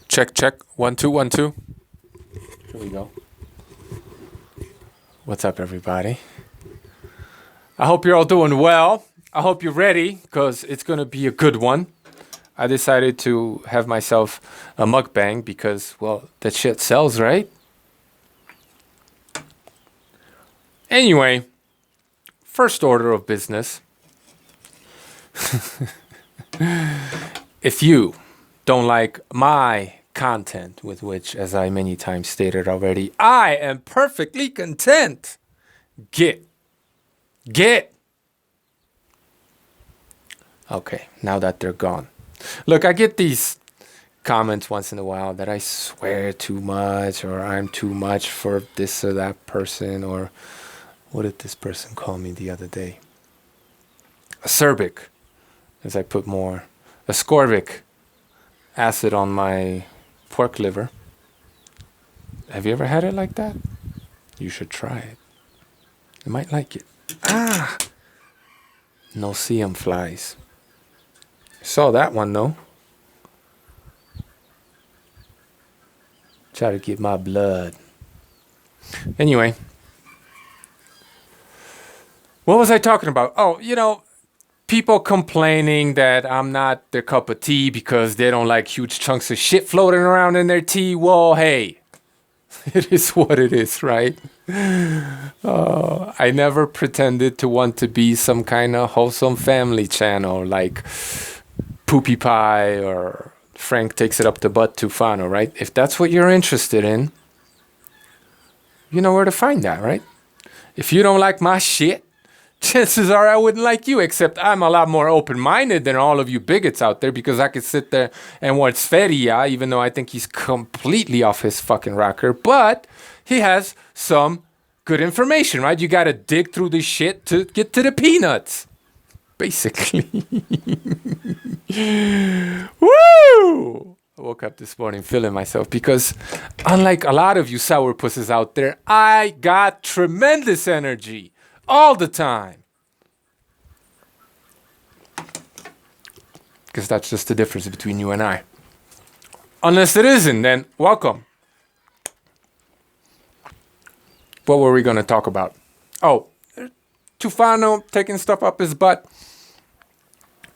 Check, check. 1, 2, 1, 2. Here we go. What's up, everybody? I hope you're all doing well. I hope you're ready, because it's going to be a good one. I decided to have myself a mukbang because, well, that shit sells, right? Anyway, first order of business. If you don't like my content, with which, as I many times stated already, I am perfectly content. Get. Okay, now that they're gone. Look, I get these comments once in a while that I swear too much, or I'm too much for this or that person, or what did this person call me the other day? Acerbic, as I put more ascorbic acid on my pork liver. Have you ever had it like that? You should try it. You might like it. No CM flies. Saw that one though. Try to get my blood. Anyway. What was I talking about? Oh, people complaining that I'm not their cup of tea because they don't like huge chunks of shit floating around in their tea. Well, hey, it is what it is, right? I never pretended to want to be some kind of wholesome family channel like Poopy Pie or Frank Takes It Up the Butt Tufano, right? If that's what you're interested in, you know where to find that, right? If you don't like my shit, chances are I wouldn't like you, except I'm a lot more open-minded than all of you bigots out there, because I could sit there and watch Feria, even though I think he's completely off his fucking rocker, but he has some good information, right? You gotta dig through this shit to get to the peanuts, basically. Woo! I woke up this morning feeling myself, because unlike a lot of you sourpusses out there, I got tremendous energy all the time. Because that's just the difference between you and I. Unless it isn't, then welcome. What were we going to talk about? Oh, Tufano taking stuff up his butt.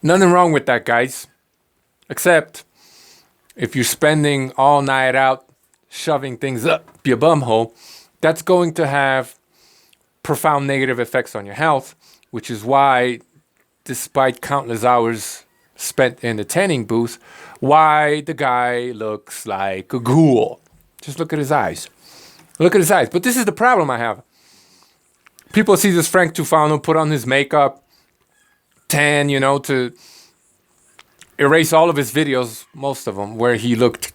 Nothing wrong with that, guys. Except if you're spending all night out shoving things up your bumhole, that's going to have profound negative effects on your health, which is why, despite countless hours spent in the tanning booth, why the guy looks like a ghoul. Just look at his eyes. Look at his eyes. But this is the problem I have. People see this Frank Tufano put on his makeup, tan, to erase all of his videos, most of them, where he looked,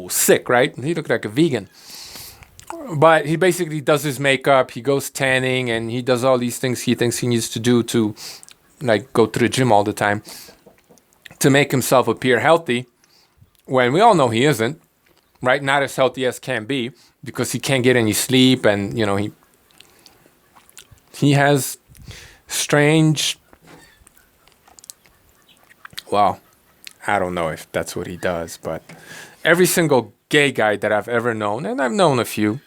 sick, right? He looked like a vegan. But he basically does his makeup, he goes tanning, and he does all these things he thinks he needs to do to, go to the gym all the time to make himself appear healthy, when we all know he isn't, right? Not as healthy as can be, because he can't get any sleep, and, he has strange, well, I don't know if that's what he does, but every single gay guy that I've ever known, and I've known a few,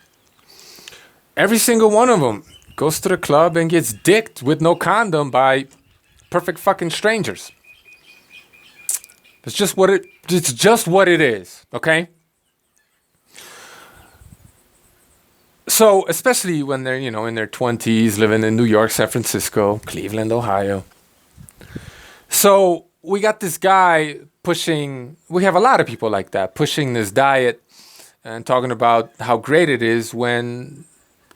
every single one of them goes to the club and gets dicked with no condom by perfect fucking strangers. It's just what it is, okay? So, especially when they're, in their 20s, living in New York, San Francisco, Cleveland, Ohio. So, we got this guy we have a lot of people like that, pushing this diet and talking about how great it is, when,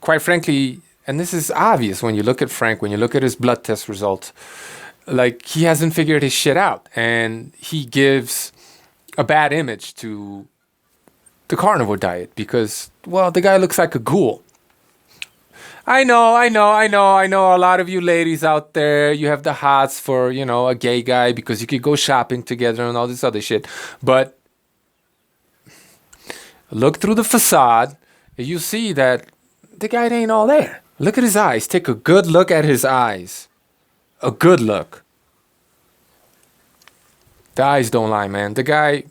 quite frankly, and this is obvious when you look at Frank, when you look at his blood test results, he hasn't figured his shit out, and he gives a bad image to the carnivore diet because, well, the guy looks like a ghoul. I know. A lot of you ladies out there, you have the hots for, a gay guy because you could go shopping together and all this other shit. But look through the facade, and you see that the guy ain't all there. Look at his eyes. Take a good look at his eyes. A good look. The eyes don't lie, man. The guy,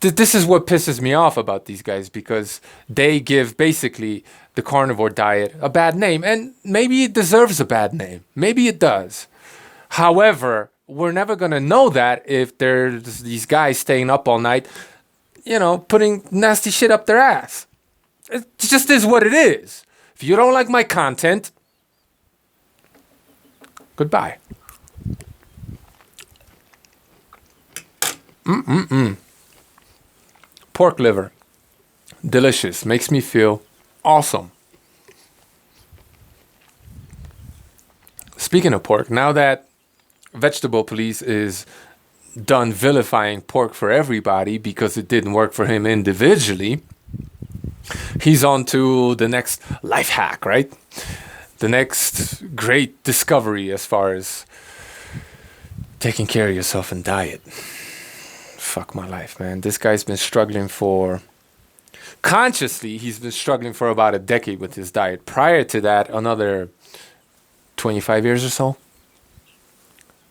This is what pisses me off about these guys, because they give basically the carnivore diet a bad name, and maybe it deserves a bad name. Maybe it does. However, we're never going to know that if there's these guys staying up all night, putting nasty shit up their ass. It just is what it is. If you don't like my content, goodbye. Pork liver. Delicious. Makes me feel awesome. Speaking of pork, now that Vegetable Police is done vilifying pork for everybody because it didn't work for him individually, he's on to the next life hack, right? The next great discovery as far as taking care of yourself and diet. Fuck my life, man. This guy's been struggling consciously, he's been struggling for about a decade with his diet. Prior to that, another 25 years or so.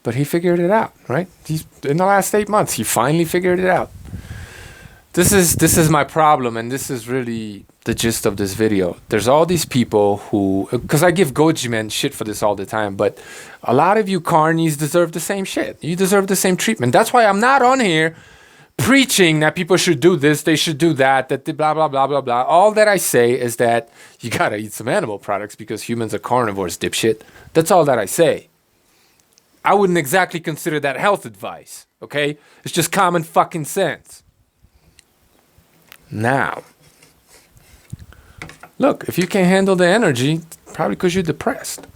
But he figured it out, right? He's in the last 8 months, he finally figured it out. This is my problem, and this is really the gist of this video. There's all these people who, because I give Goji men shit for this all the time, but a lot of you carnies deserve the same shit. You deserve the same treatment. That's why I'm not on here preaching that people should do this, they should do that, that blah, blah, blah, blah, blah. All that I say is that you gotta eat some animal products because humans are carnivores, dipshit. That's all that I say. I wouldn't exactly consider that health advice, okay? It's just common fucking sense. Now, look, if you can't handle the energy, probably because you're depressed.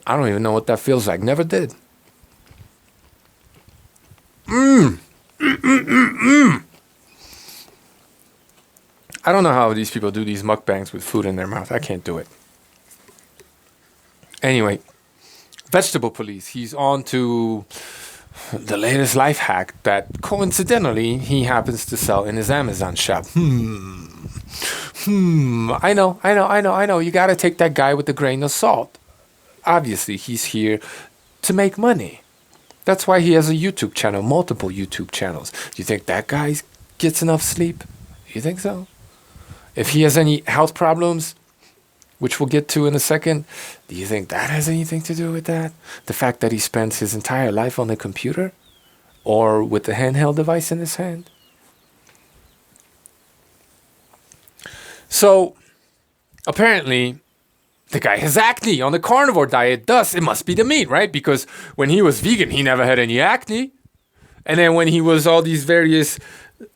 I don't even know what that feels like. Never did. I don't know how these people do these mukbangs with food in their mouth. I can't do it. Anyway, Vegetable Police. He's on to the latest life hack that coincidentally he happens to sell in his Amazon shop. I know. You got to take that guy with a grain of salt. Obviously, he's here to make money. That's why he has a YouTube channel, multiple YouTube channels. Do you think that guy gets enough sleep? You think so? If he has any health problems, which we'll get to in a second, do you think that has anything to do with that? The fact that he spends his entire life on the computer or with the handheld device in his hand? So, apparently, the guy has acne on the carnivore diet. Thus, it must be the meat, right? Because when he was vegan, he never had any acne. And then when he was all these various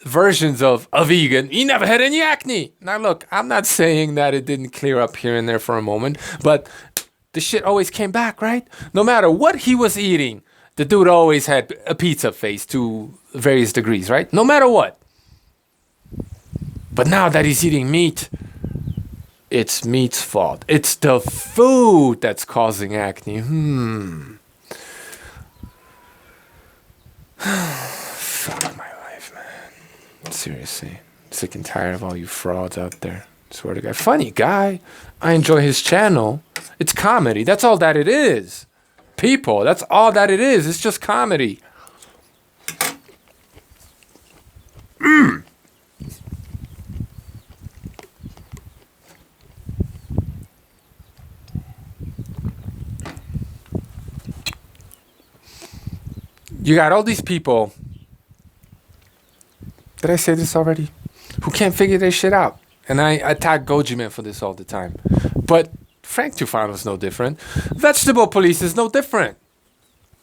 versions of a vegan, he never had any acne. Now, look, I'm not saying that it didn't clear up here and there for a moment, but the shit always came back, right? No matter what he was eating, the dude always had a pizza face to various degrees, right? No matter what. But now that he's eating meat, it's meat's fault. It's the food that's causing acne. Fuck my life, man. Seriously. Sick and tired of all you frauds out there. Swear to God. Funny guy. I enjoy his channel. It's comedy. That's all that it is. People, that's all that it is. It's just comedy. You got all these people, did I say this already? Who can't figure their shit out. And I attack Goji Man for this all the time. But Frank Tufano's no different. Vegetable Police is no different.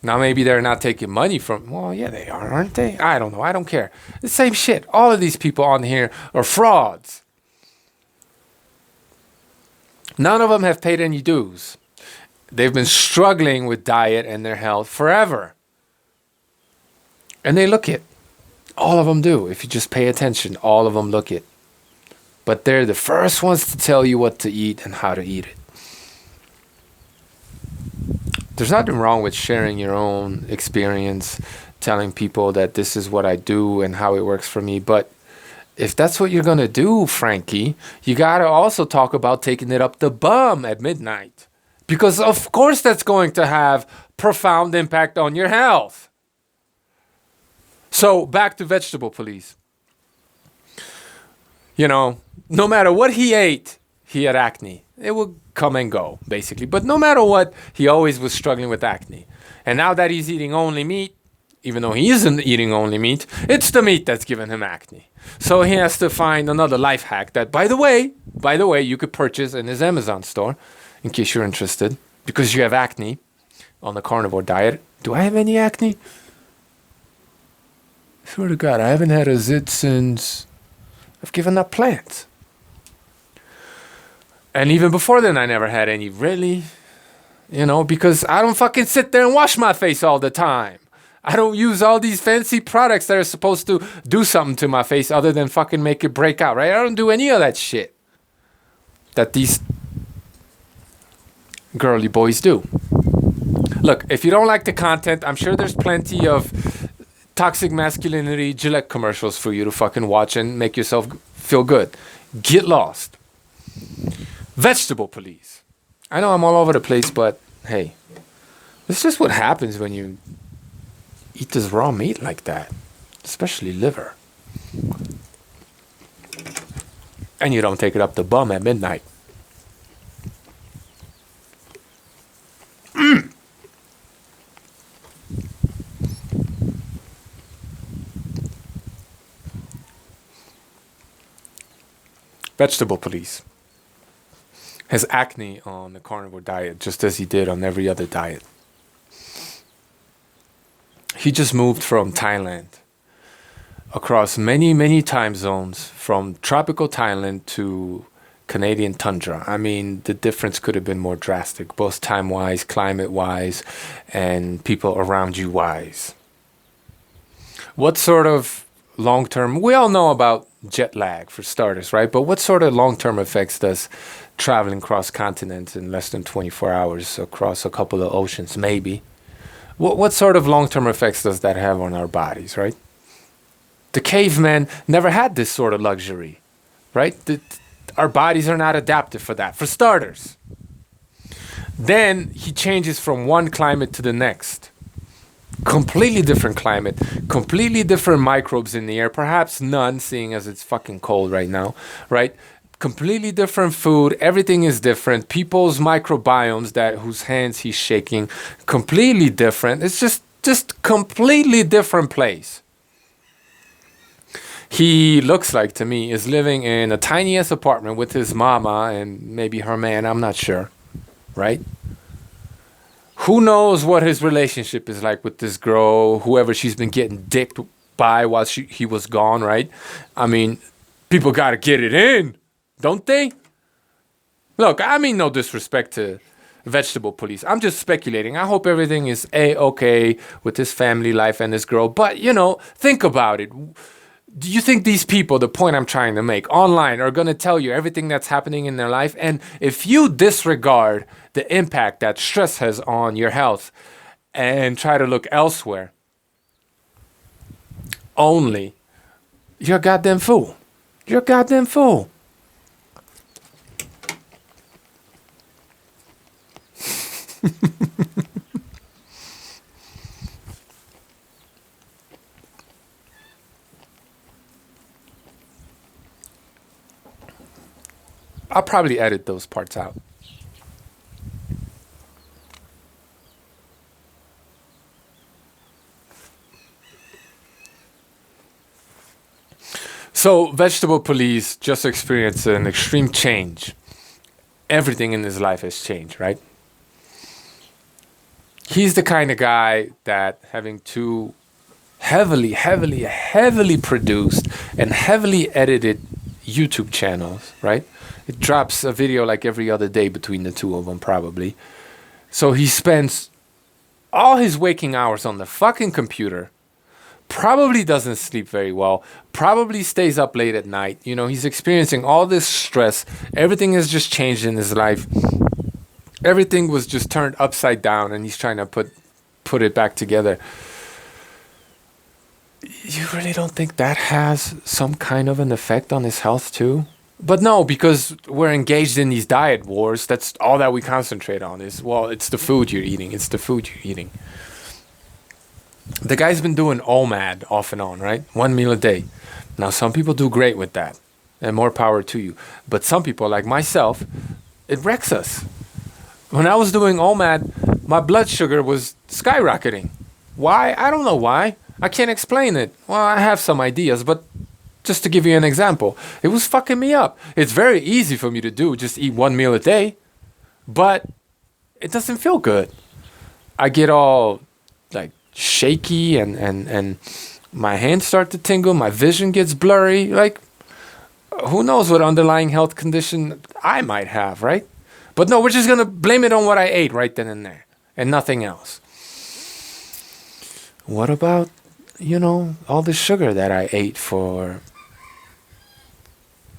Now maybe they're not taking money from, well, yeah, they are, aren't they? I don't know. I don't care. The same shit. All of these people on here are frauds. None of them have paid any dues. They've been struggling with diet and their health forever. And they look it. All of them do. If you just pay attention, all of them look it. But they're the first ones to tell you what to eat and how to eat it. There's nothing wrong with sharing your own experience, telling people that this is what I do and how it works for me. But if that's what you're going to do, Frankie, you got to also talk about taking it up the bum at midnight. Because of course that's going to have profound impact on your health. So back to vegetable police. You know, no matter what he ate, he had acne. It would come and go, basically. But no matter what, he always was struggling with acne. And now that he's eating only meat, even though he isn't eating only meat, it's the meat that's giving him acne. So he has to find another life hack that, by the way, you could purchase in his Amazon store, in case you're interested, because you have acne on the carnivore diet. Do I have any acne? I swear to God, I haven't had a zit since I've given up plants. And even before then, I never had any, really. You know, because I don't fucking sit there and wash my face all the time. I don't use all these fancy products that are supposed to do something to my face other than fucking make it break out, right? I don't do any of that shit that these girly boys do. Look, if you don't like the content, I'm sure there's plenty of toxic masculinity Gillette commercials for you to fucking watch and make yourself feel good. Get lost. Vegetable police. I know I'm all over the place, but hey, this is just what happens when you eat this raw meat like that, especially liver. And you don't take it up the bum at midnight. Vegetable police has acne on the carnivore diet just as he did on every other diet. He just moved from Thailand across many, many time zones, from tropical Thailand to Canadian tundra. I mean, the difference could have been more drastic, both time-wise, climate-wise, and people around you wise. What sort of long-term, we all know about jet lag for starters, right? But what sort of long-term effects does traveling cross continents in less than 24 hours across a couple of oceans, maybe? What sort of long-term effects does that have on our bodies, right? The caveman never had this sort of luxury, right? Our bodies are not adapted for that, for starters. Then he changes from one climate to the next. Completely different climate, completely different microbes in the air, perhaps none, seeing as it's fucking cold right now, right? Completely different food, everything is different. People's microbiomes whose hands he's shaking, completely different. It's just completely different place. He looks like, to me, is living in a tiny ass apartment with his mama and maybe her man, I'm not sure, right? Who knows what his relationship is like with this girl, whoever she's been getting dicked by while he was gone, right? I mean, people gotta get it in, don't they? Look, I mean no disrespect to vegetable police. I'm just speculating. I hope everything is A-okay with his family life and this girl. But, you know, think about it. Do you think these people, the point I'm trying to make, online are going to tell you everything that's happening in their life? And if you disregard the impact that stress has on your health and try to look elsewhere, only, you're a goddamn fool. You're a goddamn fool. I'll probably edit those parts out. So, vegetable police just experienced an extreme change. Everything in his life has changed, right? He's the kind of guy that having two heavily produced and heavily edited YouTube channels, right? It drops a video like every other day between the two of them, probably. So he spends all his waking hours on the fucking computer, probably doesn't sleep very well, probably stays up late at night. You know, he's experiencing all this stress. Everything has just changed in his life. Everything was just turned upside down, and he's trying to put it back together. You really don't think that has some kind of an effect on his health too? But no, because we're engaged in these diet wars. That's all that we concentrate on is, well, it's the food you're eating. It's the food you're eating. The guy's been doing OMAD off and on, right? 1 meal a day. Now, some people do great with that, and more power to you. But some people, like myself, it wrecks us. When I was doing OMAD, my blood sugar was skyrocketing. Why? I don't know why. I can't explain it. Well, I have some ideas, but just to give you an example, it was fucking me up. It's very easy for me to do, just eat 1 meal a day, but it doesn't feel good. I get all like shaky and my hands start to tingle, my vision gets blurry. Like, who knows what underlying health condition I might have, right? But no, we're just going to blame it on what I ate right then and there and nothing else. What about, all the sugar that I ate for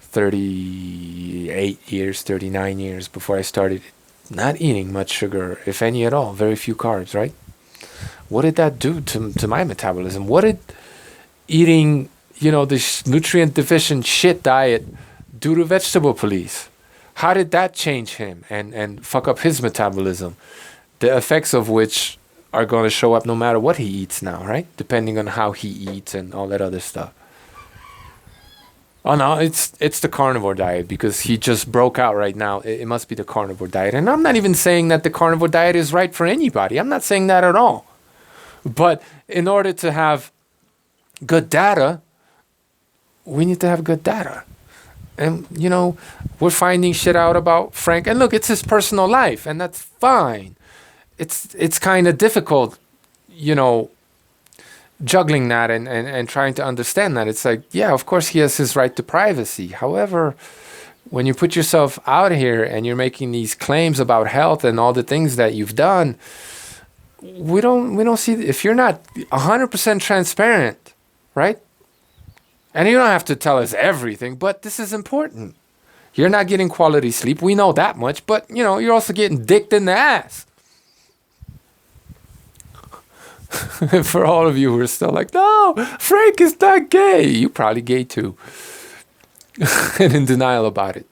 38 years, 39 years before I started not eating much sugar, if any at all, very few carbs, right? What did that do to my metabolism? What did eating, this nutrient deficient shit diet do to vegetable police? How did that change him and fuck up his metabolism? The effects of which are going to show up no matter what he eats now, right? Depending on how he eats and all that other stuff. Oh no, it's the carnivore diet because he just broke out right now. It must be the carnivore diet. And I'm not even saying that the carnivore diet is right for anybody. I'm not saying that at all. But in order to have good data, we need to have good data. And, we're finding shit out about Frank. And look, it's his personal life, and that's fine. It's kind of difficult, juggling that and trying to understand that. It's like, yeah, of course he has his right to privacy. However, when you put yourself out here and you're making these claims about health and all the things that you've done, we don't see, if you're not 100% transparent, right? And you don't have to tell us everything, but this is important. You're not getting quality sleep. We know that much, but you're also getting dicked in the ass. For all of you who are still like, no, Frank is not gay. You probably gay too. And in denial about it.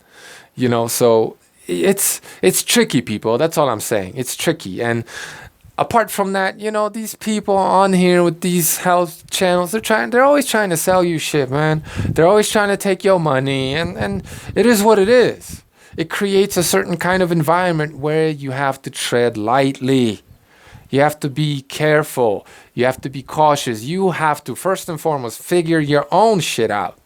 So it's tricky, people. That's all I'm saying. It's tricky. And apart from that, these people on here with these health channels, they're always trying to sell you shit, man. They're always trying to take your money, and it is what it is. It creates a certain kind of environment where you have to tread lightly. You have to be careful. You have to be cautious. You have to, first and foremost, figure your own shit out.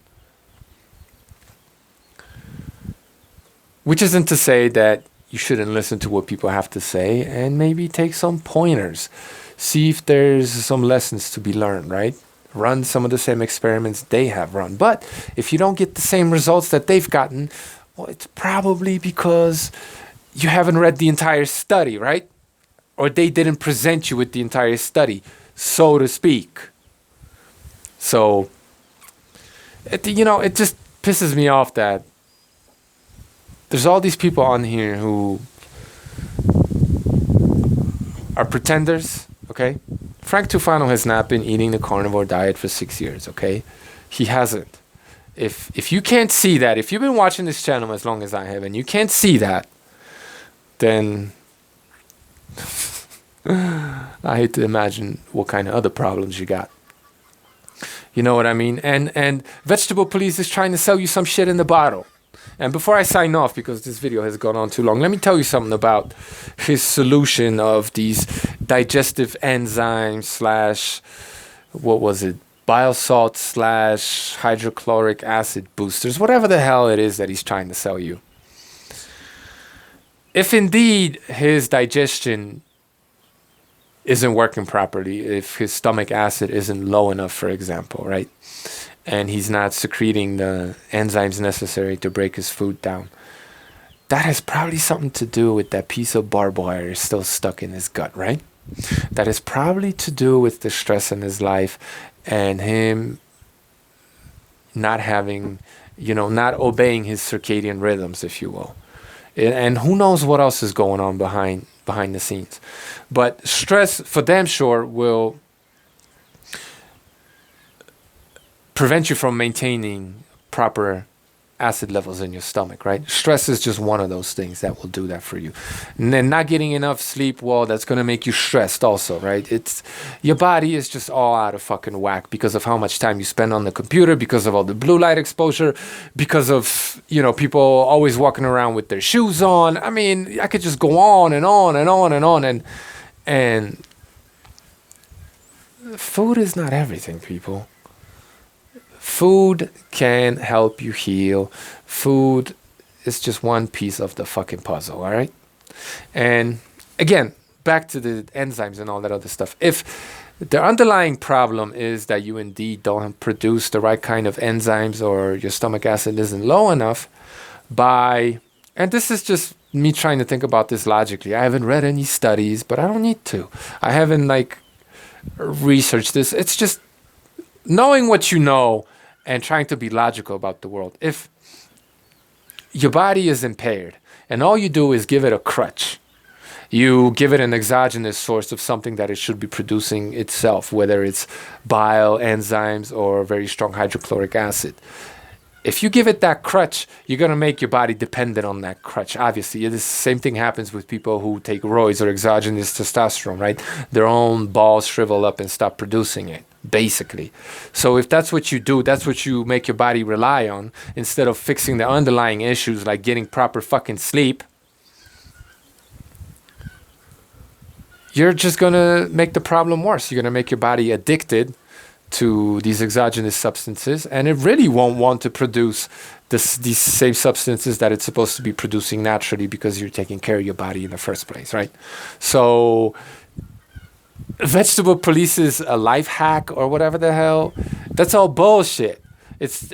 Which isn't to say that you shouldn't listen to what people have to say and maybe take some pointers. See if there's some lessons to be learned, right? Run some of the same experiments they have run. But if you don't get the same results that they've gotten, well, it's probably because you haven't read the entire study, right? Or they didn't present you with the entire study, so to speak. So, it just pisses me off that there's all these people on here who are pretenders, okay? Frank Tufano has not been eating the carnivore diet for 6 years, okay? He hasn't. If you can't see that, if you've been watching this channel as long as I have, and you can't see that, then I hate to imagine what kind of other problems you got. You know what I mean? And Vegetable Police is trying to sell you some shit in the bottle. And before I sign off, because this video has gone on too long, let me tell you something about his solution of these digestive enzymes bile salt / hydrochloric acid boosters, whatever the hell it is that he's trying to sell you. If indeed his digestion isn't working properly, if his stomach acid isn't low enough, for example, right? And he's not secreting the enzymes necessary to break his food down, that has probably something to do with that piece of barbed wire still stuck in his gut, right? That is probably to do with the stress in his life and him not having, not obeying his circadian rhythms, if you will. And who knows what else is going on behind the scenes. But stress, for damn sure, will prevent you from maintaining proper acid levels in your stomach, right? Stress is just one of those things that will do that for you. And then not getting enough sleep, well, that's going to make you stressed also, right? It's your body is just all out of fucking whack because of how much time you spend on the computer, because of all the blue light exposure, because of, people always walking around with their shoes on. I mean, I could just go on and on and on and on, and food is not everything, people. Food can help you heal. Food is just one piece of the fucking puzzle, all right? And again, back to the enzymes and all that other stuff. If the underlying problem is that you indeed don't produce the right kind of enzymes, or your stomach acid isn't low enough, and this is just me trying to think about this logically. I haven't read any studies, but I don't need to. I haven't researched this. It's just knowing what you know and trying to be logical about the world. If your body is impaired and all you do is give it a crutch, you give it an exogenous source of something that it should be producing itself, whether it's bile, enzymes, or very strong hydrochloric acid. If you give it that crutch, you're going to make your body dependent on that crutch. Obviously, the same thing happens with people who take roids or exogenous testosterone, right? Their own balls shrivel up and stop producing it, basically. So if that's what you do, that's what you make your body rely on, instead of fixing the underlying issues like getting proper fucking sleep, you're just going to make the problem worse. You're going to make your body addicted to these exogenous substances, and it really won't want to produce these same substances that it's supposed to be producing naturally, because you're taking care of your body in the first place, right? So vegetable police is a life hack or whatever the hell. That's all bullshit.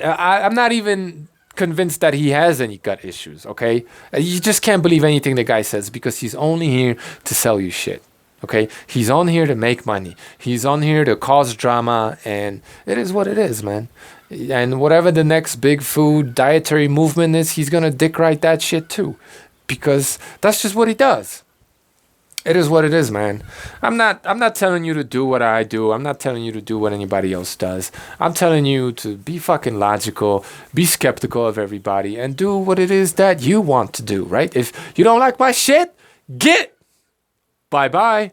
I'm not even convinced that he has any gut issues, okay? You just can't believe anything the guy says, because he's only here to sell you shit. Okay, he's on here to make money. He's on here to cause drama, and it is what it is, man. And whatever the next big food dietary movement is, he's gonna dick right that shit too, because that's just what he does. It is what it is, man. I'm not telling you to do what I do. I'm not telling you to do what anybody else does. I'm telling you to be fucking logical, be skeptical of everybody, and do what it is that you want to do, right? If you don't like my shit, get. Bye-bye.